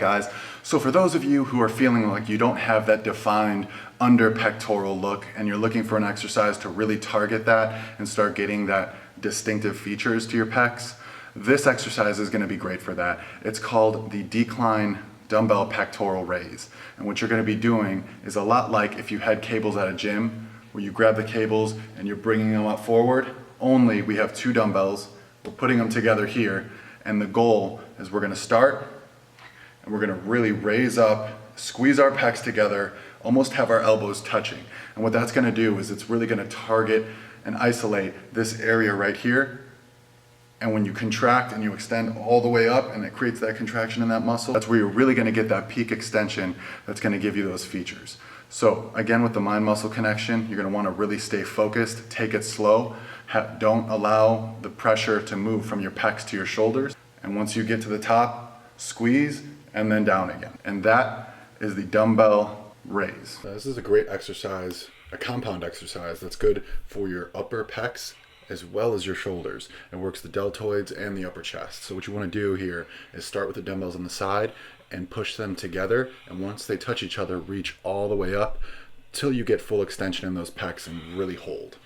guys. So for those of you who are feeling like you don't have that defined under pectoral look and you're looking for an exercise to really target that and start getting that distinctive features to your pecs, this exercise is going to be great for that. It's called the decline dumbbell pectoral raise. And what you're going to be doing is a lot like if you had cables at a gym where you grab the cables and you're bringing them up forward, only we have two dumbbells, we're putting them together here, and the goal is we're going to start and we're going to really raise up, squeeze our pecs together, almost have our elbows touching. And what that's going to do is it's really going to target and isolate this area right here. And when you contract and you extend all the way up and it creates that contraction in that muscle, that's where you're really going to get that peak extension that's going to give you those features. So again, with the mind-muscle connection, you're going to want to really stay focused, take it slow, don't allow the pressure to move from your pecs to your shoulders. And once you get to the top, squeeze and then down again. And that is the dumbbell raise. This is a great exercise, a compound exercise that's good for your upper pecs as well as your shoulders. It works the deltoids and the upper chest. So what you want to do here is start with the dumbbells on the side and push them together, and once they touch each other, reach all the way up till you get full extension in those pecs and really hold.